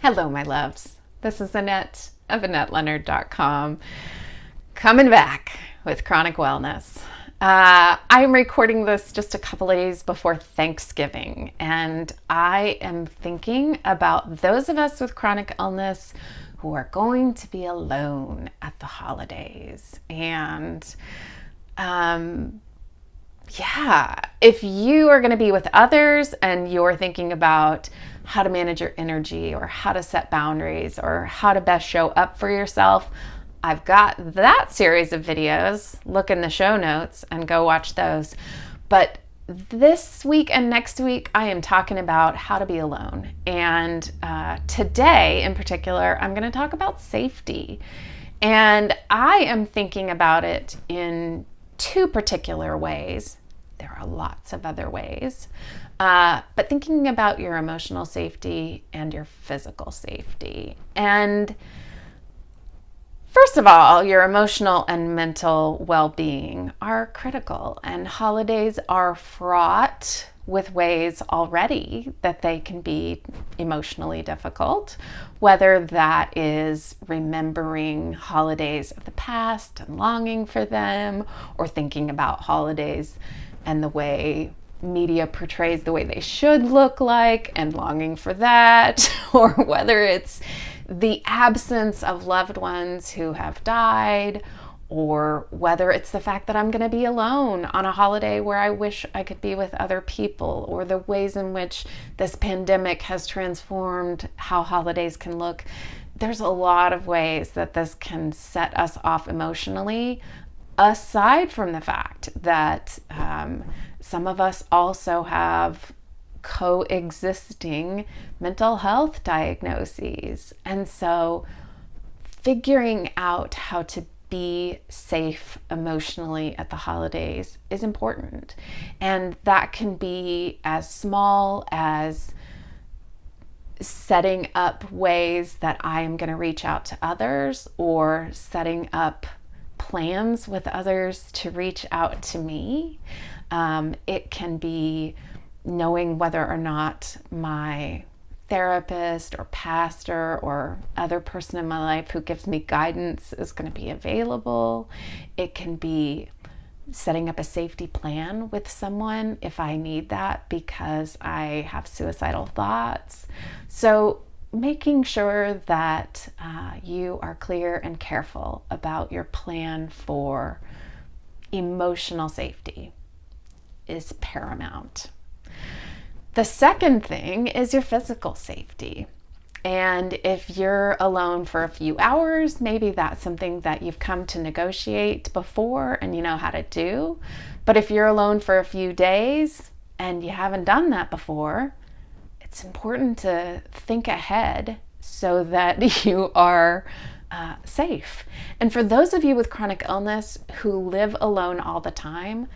Hello, my loves. This is Annette of AnnetteLeonard.com, coming back with Chronic Wellness. I'm recording this just a couple of days before Thanksgiving, and I am thinking about those of us with chronic illness who are going to be alone at the holidays. And if you are going to be with others and you're thinking about how to manage your energy or how to set boundaries or how to best show up for yourself, I've got that series of videos. Look in the show notes and go watch those. But this week and next week, I am talking about how to be alone. And today in particular, I'm going to talk about safety. And I am thinking about it in two particular ways. There are lots of other ways, but thinking about your emotional safety and your physical safety. And first of all, your emotional and mental well-being are critical, and holidays are fraught with ways already that they can be emotionally difficult, whether that is remembering holidays of the past and longing for them, or thinking about holidays and the way media portrays the way they should look like and longing for that, or whether it's the absence of loved ones who have died, or whether it's the fact that I'm going to be alone on a holiday where I wish I could be with other people, or the ways in which this pandemic has transformed how holidays can look. There's a lot of ways that this can set us off emotionally, aside from the fact that some of us also have coexisting mental health diagnoses. And so figuring out how to be safe emotionally at the holidays is important. And that can be as small as setting up ways that I am going to reach out to others, or setting up plans with others to reach out to me. It can be knowing whether or not my therapist or pastor or other person in my life who gives me guidance is going to be available. It can be setting up a safety plan with someone if I need that because I have suicidal thoughts. So making sure that you are clear and careful about your plan for emotional safety is paramount. The second thing is your physical safety. And if you're alone for a few hours, maybe that's something that you've come to negotiate before and you know how to do. But if you're alone for a few days and you haven't done that before, it's important to think ahead so that you are safe. And for those of you with chronic illness who live alone all the time,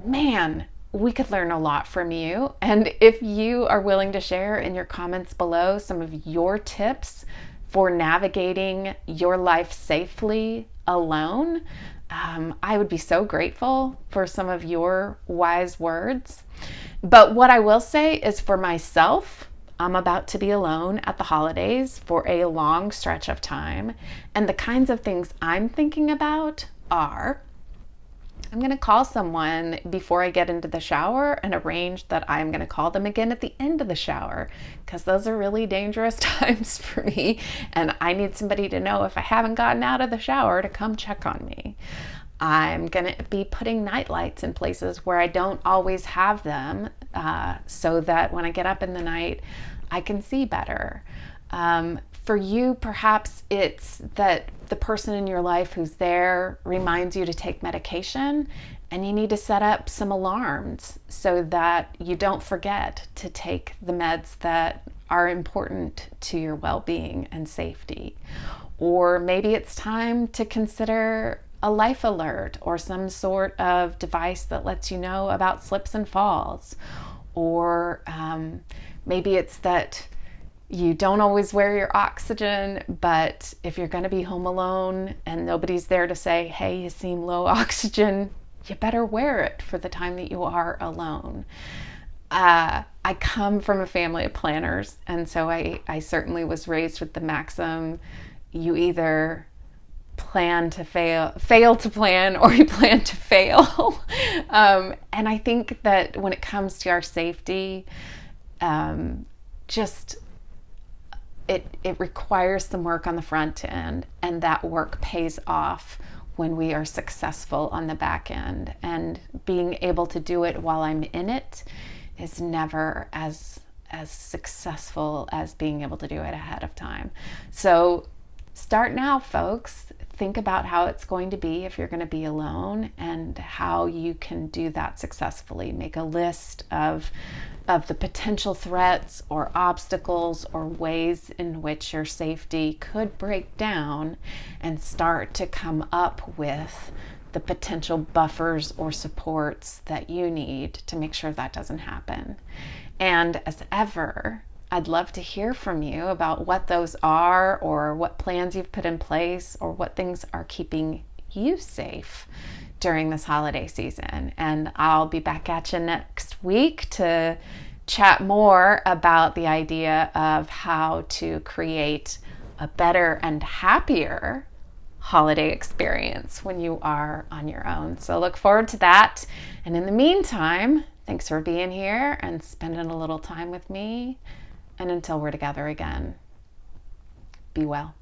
man, we could learn a lot from you. And if you are willing to share in your comments below some of your tips for navigating your life safely alone, I would be so grateful for some of your wise words. But what I will say is, for myself, I'm about to be alone at the holidays for a long stretch of time. And the kinds of things I'm thinking about are, I'm going to call someone before I get into the shower and arrange that I'm going to call them again at the end of the shower, because those are really dangerous times for me. And I need somebody to know if I haven't gotten out of the shower to come check on me. I'm going to be putting night lights in places where I don't always have them, so that when I get up in the night, I can see better. For you, perhaps it's that the person in your life who's there reminds you to take medication, and you need to set up some alarms so that you don't forget to take the meds that are important to your well-being and safety. Or maybe it's time to consider a life alert or some sort of device that lets you know about slips and falls. Or maybe it's that you don't always wear your oxygen, but if you're going to be home alone and nobody's there to say, hey, you seem low oxygen, you better wear it for the time that you are alone. I come from a family of planners, and so I certainly was raised with the maxim: you either plan to fail to plan, or you plan to fail. And I think that when it comes to our safety, just it requires some work on the front end, and that work pays off when we are successful on the back end. And being able to do it while I'm in it is never as successful as being able to do it ahead of time. So start now, folks. Think about how it's going to be if you're going to be alone, and how you can do that successfully. Make a list of the potential threats or obstacles or ways in which your safety could break down, and start to come up with the potential buffers or supports that you need to make sure that doesn't happen. And as ever, I'd love to hear from you about what those are, or what plans you've put in place, or what things are keeping you safe during this holiday season. And I'll be back at you next week to chat more about the idea of how to create a better and happier holiday experience when you are on your own. So look forward to that. And in the meantime, thanks for being here and spending a little time with me. And until we're together again, be well.